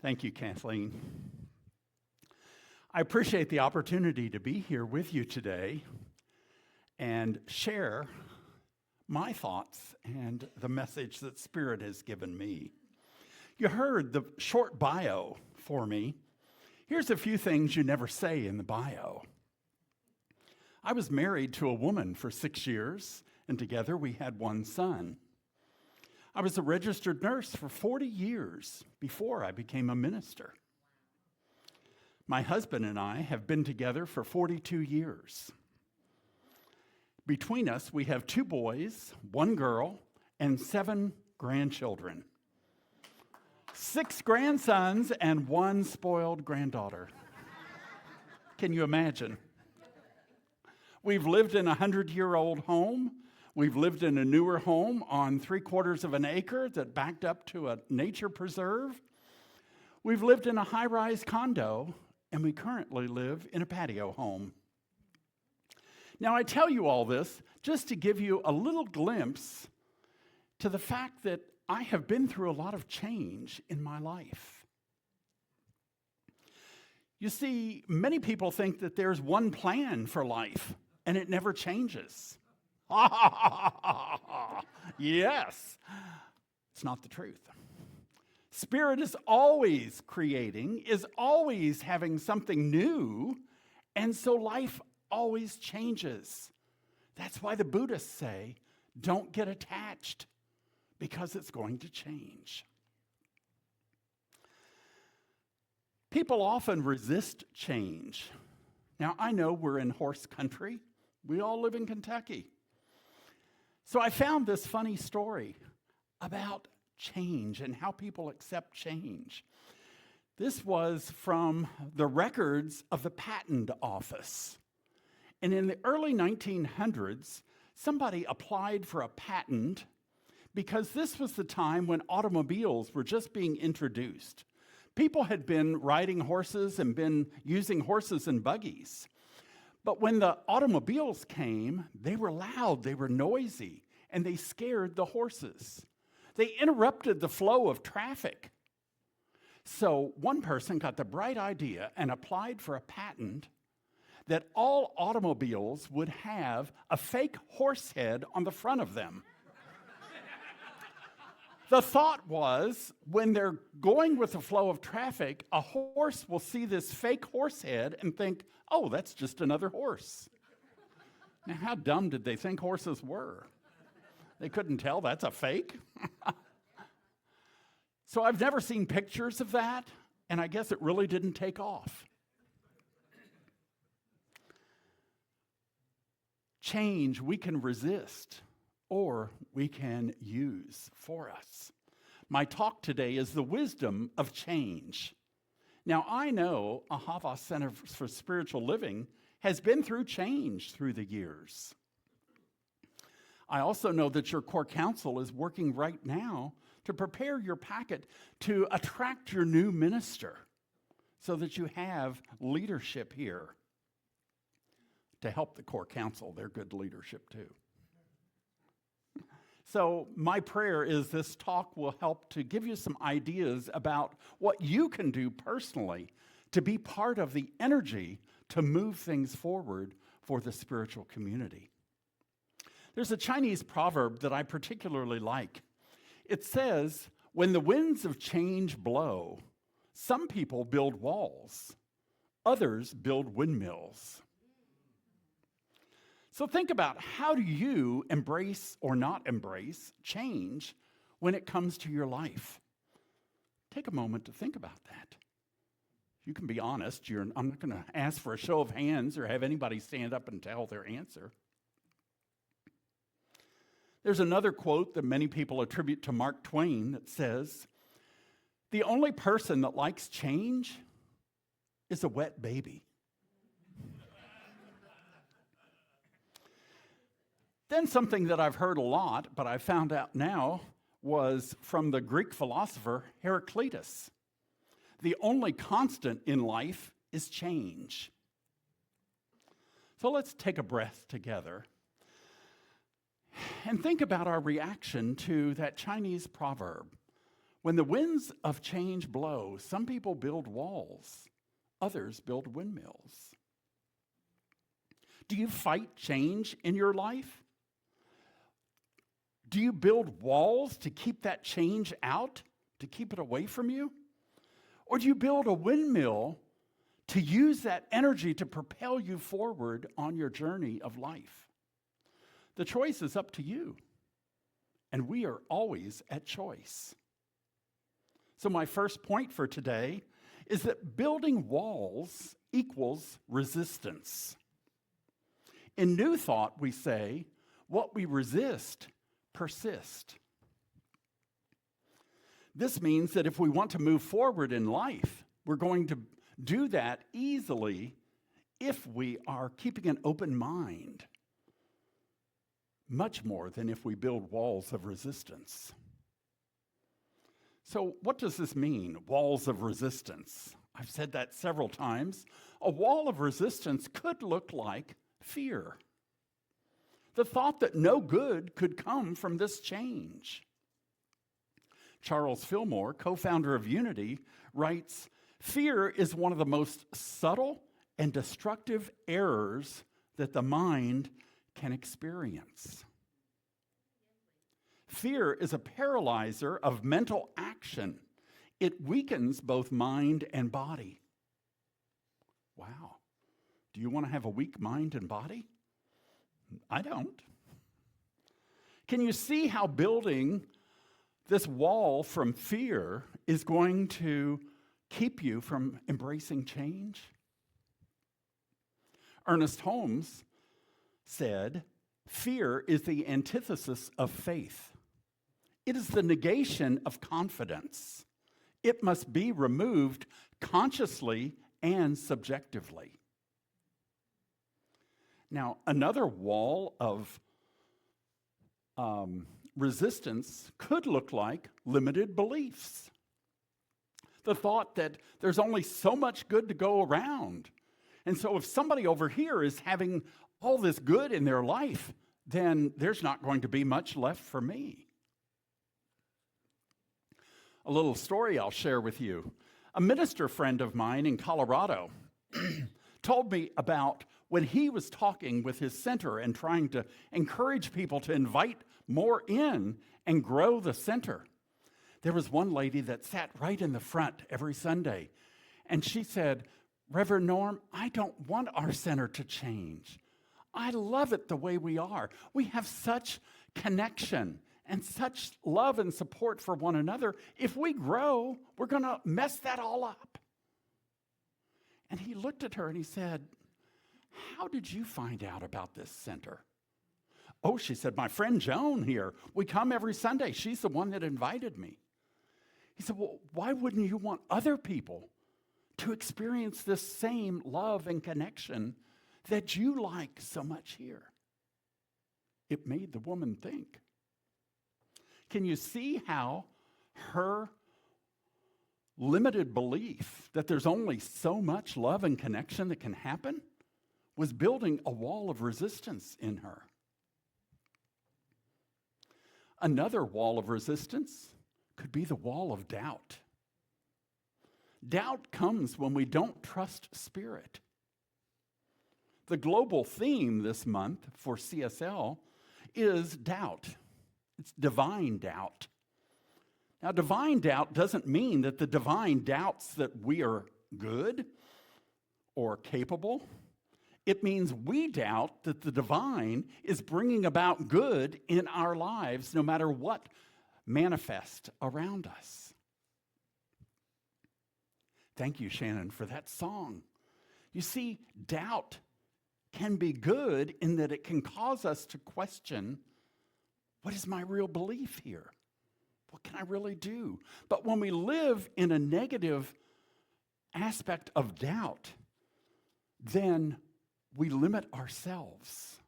Thank you, Kathleen. I appreciate the opportunity to be here with you today and share my thoughts and the message that Spirit has given me. You heard the short bio for me. Here's a few things you never say in the bio. I was married to a woman for 6 years, and together we had one son. I was a registered nurse for 40 years before I became a minister. My husband and I have been together for 42 years. Between us, we have 2 boys, 1 girl, and 7 grandchildren. 6 grandsons and 1 spoiled granddaughter. Can you imagine? We've lived in a 100-year-old home. We've lived in a newer home on 3/4 of an acre that backed up to a nature preserve. We've lived in a high-rise condo, and we currently live in a patio home. Now, I tell you all this just to give you a little glimpse to the fact that I have been through a lot of change in my life. You see, many people think that there's one plan for life, and it never changes. Yes, it's not the truth. Spirit is always creating, is always having something new, and so life always changes. That's why the Buddhists say, don't get attached, because it's going to change. People often resist change. Now, I know we're in horse country. We all live in Kentucky. So I found this funny story about change and how people accept change. This was from the records of the Patent Office. And in the early 1900s, somebody applied for a patent because this was the time when automobiles were just being introduced. People had been riding horses and been using horses and buggies. But when the automobiles came, they were loud, they were noisy, and they scared the horses. They interrupted the flow of traffic. So one person got the bright idea and applied for a patent that all automobiles would have a fake horse head on the front of them. The thought was, when they're going with the flow of traffic, a horse will see this fake horse head and think, oh, that's just another horse. Now, how dumb did they think horses were? They couldn't tell that's a fake. So I've never seen pictures of that, and I guess it really didn't take off. Change we can resist, or we can use for us. My talk today is the wisdom of change. Now, I know Ahava Center for Spiritual Living has been through change through the years. I also know that your core council is working right now to prepare your packet to attract your new minister so that you have leadership here to help the core council. They're good leadership too. So my prayer is this talk will help to give you some ideas about what you can do personally to be part of the energy to move things forward for the spiritual community. There's a Chinese proverb that I particularly like. It says, when the winds of change blow, some people build walls, others build windmills. So think about, how do you embrace or not embrace change when it comes to your life? Take a moment to think about that. You can be honest. I'm not going to ask for a show of hands or have anybody stand up and tell their answer. There's another quote that many people attribute to Mark Twain that says, the only person that likes change is a wet baby. Then something that I've heard a lot, but I found out now, was from the Greek philosopher Heraclitus. The only constant in life is change. So let's take a breath together and think about our reaction to that Chinese proverb. When the winds of change blow, some people build walls, others build windmills. Do you fight change in your life? Do you build walls to keep that change out, to keep it away from you? Or do you build a windmill to use that energy to propel you forward on your journey of life? The choice is up to you, and we are always at choice. So my first point for today is that building walls equals resistance. In New Thought, we say, what we resist persist. This means that if we want to move forward in life, we're going to do that easily if we are keeping an open mind, much more than if we build walls of resistance. So what does this mean, walls of resistance? I've said that several times. A wall of resistance could look like fear. The thought that no good could come from this change. Charles Fillmore, co-founder of Unity, writes, "Fear is one of the most subtle and destructive errors that the mind can experience." Fear is a paralyzer of mental action. It weakens both mind and body. Wow. Do you want to have a weak mind and body? I don't. Can you see how building this wall from fear is going to keep you from embracing change? Ernest Holmes said, "Fear is the antithesis of faith. It is the negation of confidence. It must be removed consciously and subjectively." Now, another wall of resistance could look like limited beliefs. The thought that there's only so much good to go around. And so if somebody over here is having all this good in their life, then there's not going to be much left for me. A little story I'll share with you. A minister friend of mine in Colorado told me about when he was talking with his center and trying to encourage people to invite more in and grow the center. There was one lady that sat right in the front every Sunday, and she said, "Reverend Norm, I don't want our center to change. I love it the way we are. We have such connection and such love and support for one another. If we grow, we're going to mess that all up." And he looked at her and he said, "How did you find out about this center?" "Oh," she said, "my friend Joan here, we come every Sunday. She's the one that invited me." He said, "Well, why wouldn't you want other people to experience this same love and connection that you like so much here?" It made the woman think. Can you see how her limited belief that there's only so much love and connection that can happen was building a wall of resistance in her? Another wall of resistance could be the wall of doubt. Doubt comes when we don't trust Spirit. The global theme this month for CSL is doubt. It's divine doubt. Now, divine doubt doesn't mean that the divine doubts that we are good or capable. It means we doubt that the divine is bringing about good in our lives no matter what manifests around us. Thank you, Shannon, for that song. You see, doubt can be good in that it can cause us to question, what is my real belief here? What can I really do? But when we live in a negative aspect of doubt, then we limit ourselves.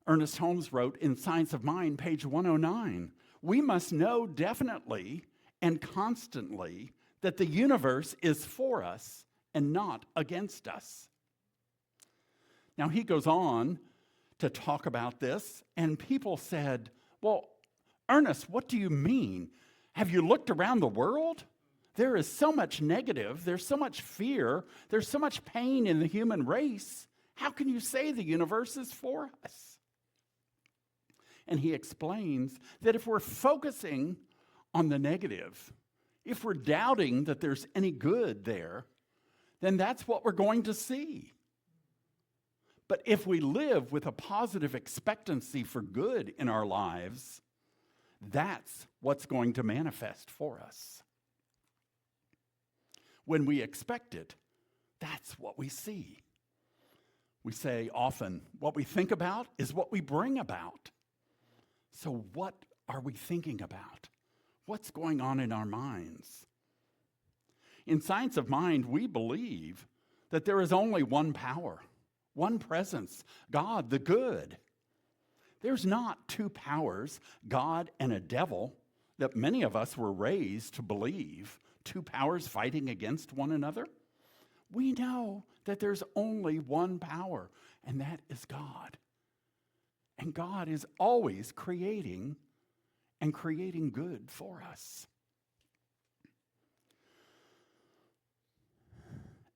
Ernest Holmes wrote in Science of Mind, page 109, "We must know definitely and constantly that the universe is for us and not against us." Now, he goes on to talk about this, and people said, "Well, Ernest, what do you mean? Have you looked around the world? There is so much negative, there's so much fear, there's so much pain in the human race. How can you say the universe is for us? And he explains that if we're focusing on the negative, if we're doubting that there's any good there, then that's what we're going to see. But if we live with a positive expectancy for good in our lives, that's what's going to manifest for us. When we expect it, that's what we see. We say often, what we think about is what we bring about. So what are we thinking about? What's going on in our minds? In Science of Mind, we believe that there is only one power, one presence, God, the good. There's not two powers, God and a devil, that many of us were raised to believe, two powers fighting against one another. We know that there's only one power, and that is God. And God is always creating and creating good for us.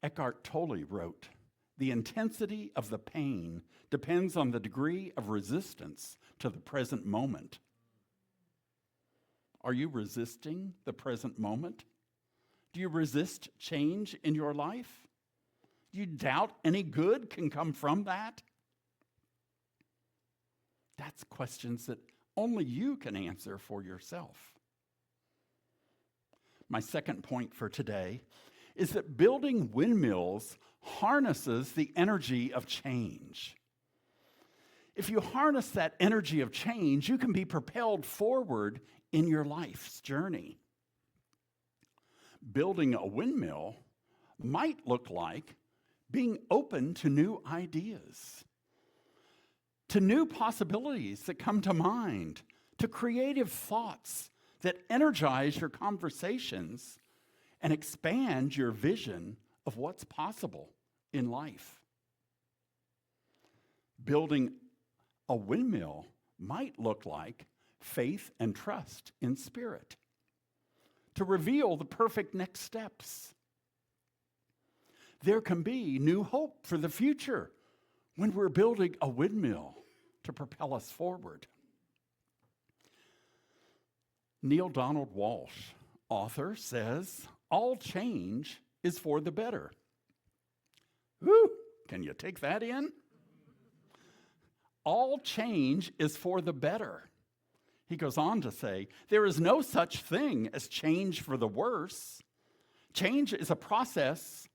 Eckhart Tolle wrote, "The intensity of the pain depends on the degree of resistance to the present moment." Are you resisting the present moment? Do you resist change in your life? Do you doubt any good can come from that? That's questions that only you can answer for yourself. My second point for today is that building windmills harnesses the energy of change. If you harness that energy of change, you can be propelled forward in your life's journey. Building a windmill might look like being open to new ideas, to new possibilities that come to mind, to creative thoughts that energize your conversations and expand your vision of what's possible in life. Building a windmill might look like faith and trust in spirit, to reveal the perfect next steps. There can be new hope for the future when we're building a windmill to propel us forward. Neil Donald Walsh, author, says, "All change is for the better." Whew, can you take that in? All change is for the better. He goes on to say, there is no such thing as change for the worse. Change is a process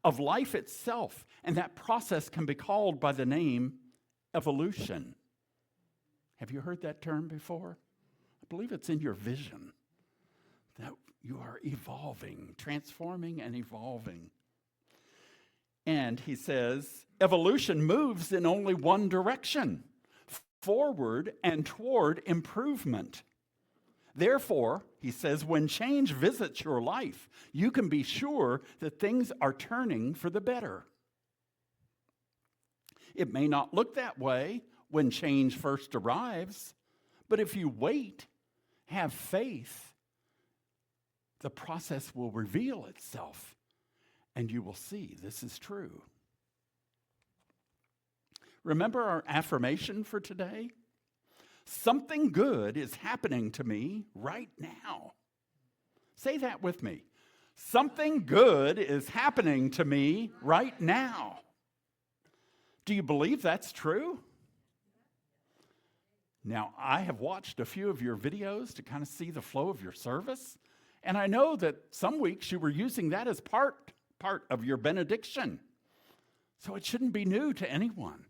of life itself, and that process can be called by the name evolution. Have you heard that term before? I believe it's in your vision, that you are evolving, transforming and evolving. And he says, evolution moves in only one direction, forward and toward improvement. Therefore, he says, when change visits your life, you can be sure that things are turning for the better. It may not look that way when change first arrives, but if you wait, have faith, the process will reveal itself, and you will see this is true. Remember our affirmation for today? Something good is happening to me right now. Say that with me. Something good is happening to me right now. Do you believe that's true? Now, I have watched a few of your videos to kind of see the flow of your service, and I know that some weeks you were using that as part of your benediction. So it shouldn't be new to anyone.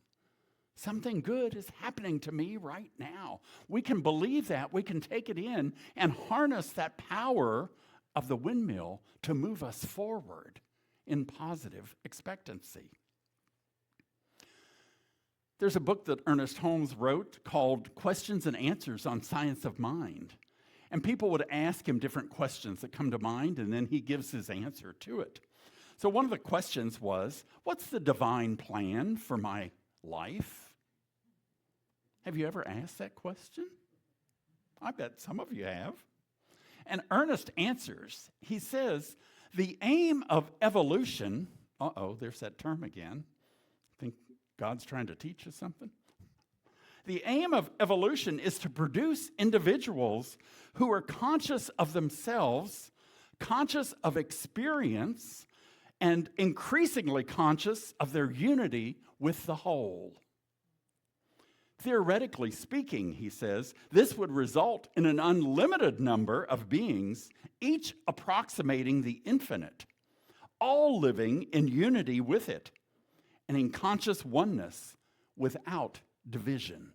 Something good is happening to me right now. We can believe that, we can take it in and harness that power of the windmill to move us forward in positive expectancy. There's a book that Ernest Holmes wrote called Questions and Answers on Science of Mind. And people would ask him different questions that come to mind, and then he gives his answer to it. So one of the questions was, what's the divine plan for my life? Have you ever asked that question? I bet some of you have. And Ernest answers. He says, the aim of evolution, there's that term again. Think God's trying to teach us something? The aim of evolution is to produce individuals who are conscious of themselves, conscious of experience, and increasingly conscious of their unity with the whole. Theoretically speaking, he says, this would result in an unlimited number of beings, each approximating the infinite, all living in unity with it and in conscious oneness without division.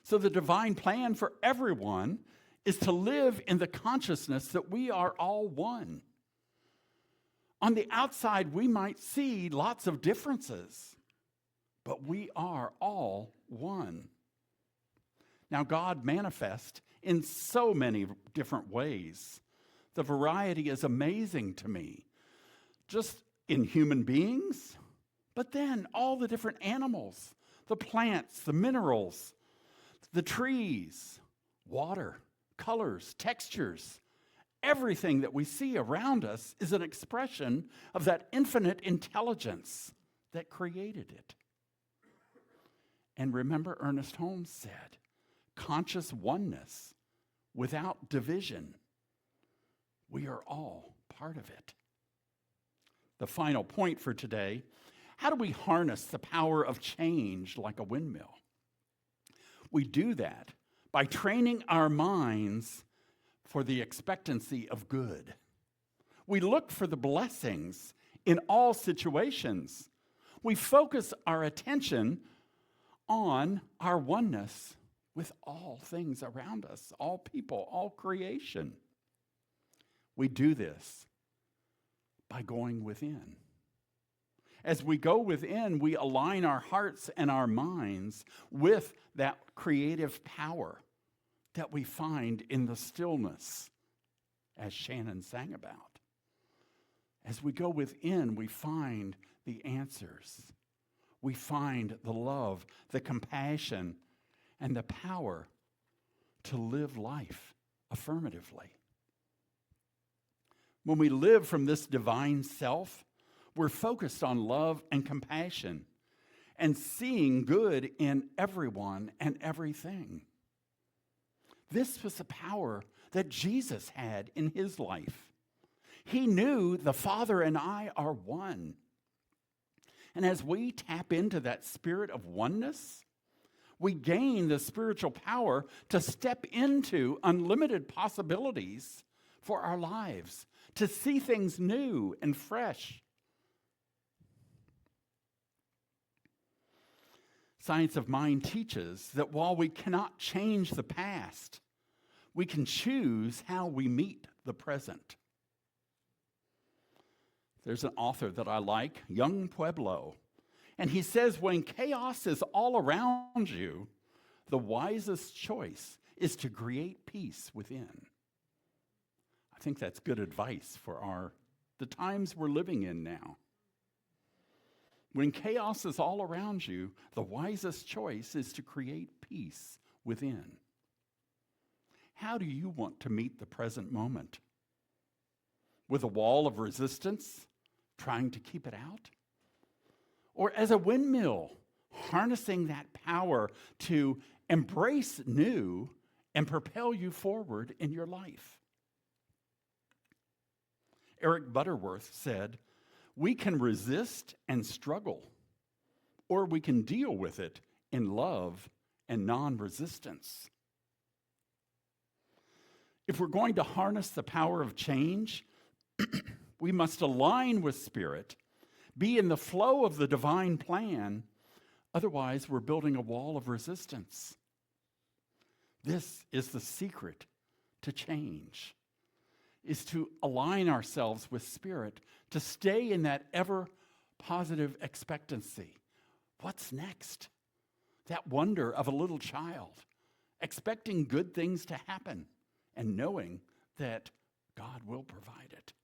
So the divine plan for everyone is to live in the consciousness that we are all one. On the outside, we might see lots of differences, but we are all one. Now, God manifests in so many different ways. The variety is amazing to me, just in human beings, but then all the different animals, the plants, the minerals, the trees, water, colors, textures. Everything that we see around us is an expression of that infinite intelligence that created it. And remember, Ernest Holmes said, conscious oneness without division. We are all part of it. The final point for today, how do we harness the power of change like a windmill? We do that by training our minds for the expectancy of good. We look for the blessings in all situations. We focus our attention on our oneness with all things around us, all people, all creation. We do this by going within. As we go within, we align our hearts and our minds with that creative power that we find in the stillness, as Shannon sang about. As we go within, we find the answers. We find the love, the compassion, and the power to live life affirmatively. When we live from this divine self, we're focused on love and compassion and seeing good in everyone and everything. This was the power that Jesus had in his life. He knew the Father and I are one. And as we tap into that spirit of oneness, we gain the spiritual power to step into unlimited possibilities for our lives, to see things new and fresh. Science of Mind teaches that while we cannot change the past, we can choose how we meet the present. There's an author that I like, Young Pueblo, and he says when chaos is all around you, the wisest choice is to create peace within. I think that's good advice for the times we're living in now. When chaos is all around you, the wisest choice is to create peace within. How do you want to meet the present moment? With a wall of resistance, trying to keep it out? Or as a windmill, harnessing that power to embrace new and propel you forward in your life? Eric Butterworth said, we can resist and struggle, or we can deal with it in love and non-resistance. If we're going to harness the power of change, we must align with Spirit, be in the flow of the divine plan. Otherwise, we're building a wall of resistance. This is the secret to change, is to align ourselves with Spirit, to stay in that ever positive expectancy. What's next? That wonder of a little child, expecting good things to happen and knowing that God will provide it.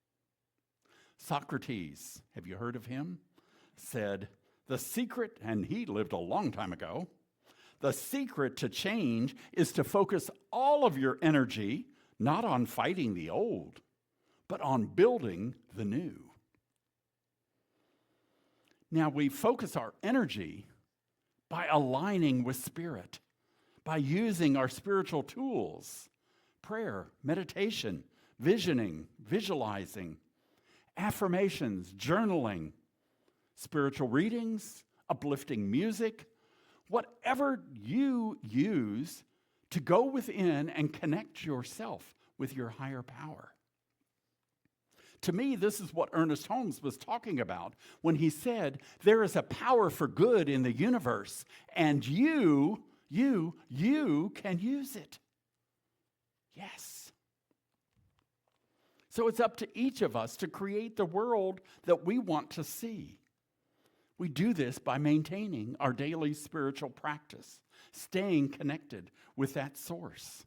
Socrates, have you heard of him? Said, the secret, and he lived a long time ago, The secret to change is to focus all of your energy not on fighting the old, but on building the new. Now, we focus our energy by aligning with Spirit, by using our spiritual tools, prayer, meditation, visioning, visualizing, affirmations, journaling, spiritual readings, uplifting music, whatever you use to go within and connect yourself with your higher power. To me, this is what Ernest Holmes was talking about when he said, there is a power for good in the universe, and you can use it. Yes. So it's up to each of us to create the world that we want to see. We do this by maintaining our daily spiritual practice, staying connected with that source.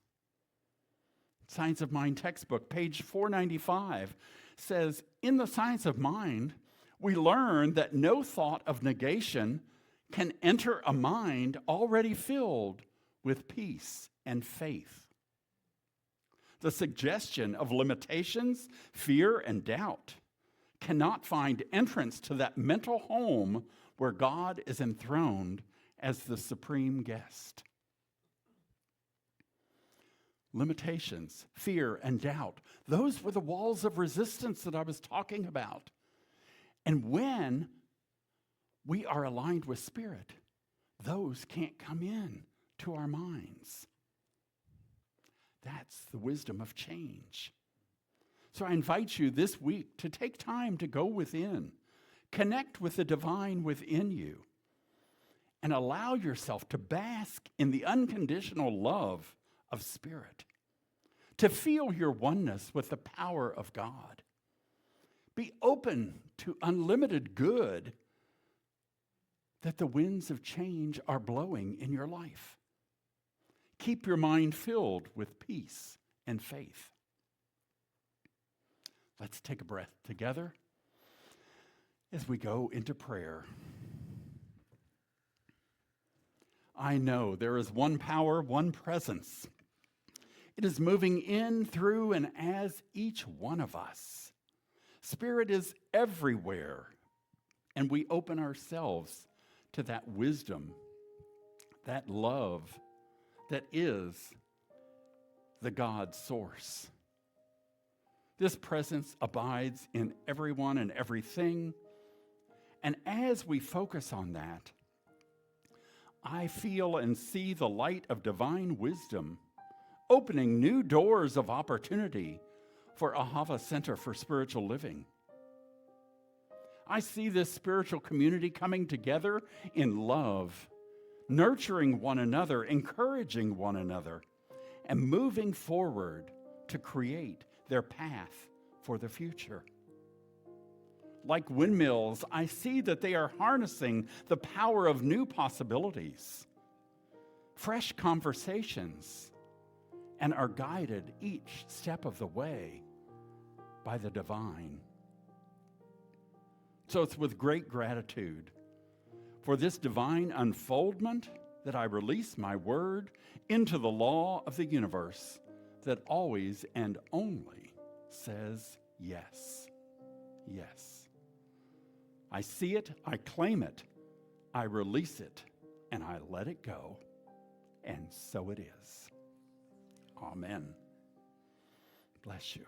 Science of Mind textbook, page 495, says, in the Science of Mind, we learn that no thought of negation can enter a mind already filled with peace and faith. The suggestion of limitations, fear, and doubt cannot find entrance to that mental home where God is enthroned as the supreme guest. Limitations, fear, and doubt, those were the walls of resistance that I was talking about. And when we are aligned with Spirit, those can't come in to our minds. That's the wisdom of change. So I invite you this week to take time to go within, connect with the divine within you, and allow yourself to bask in the unconditional love of Spirit, to feel your oneness with the power of God. Be open to unlimited good that the winds of change are blowing in your life. Keep your mind filled with peace and faith. Let's take a breath together as we go into prayer. I know there is one power, one presence. It is moving in, through, and as each one of us. Spirit is everywhere, and we open ourselves to that wisdom, that love that is the God source. This presence abides in everyone and everything, and as we focus on that, I feel and see the light of divine wisdom opening new doors of opportunity for Ahava Center for Spiritual Living. I see this spiritual community coming together in love, nurturing one another, encouraging one another, and moving forward to create their path for the future. Like windmills, I see that they are harnessing the power of new possibilities, fresh conversations, and are guided each step of the way by the divine. So it's with great gratitude for this divine unfoldment that I release my word into the law of the universe that always and only says yes, yes. I see it, I claim it, I release it, and I let it go, and so it is. Amen. Bless you.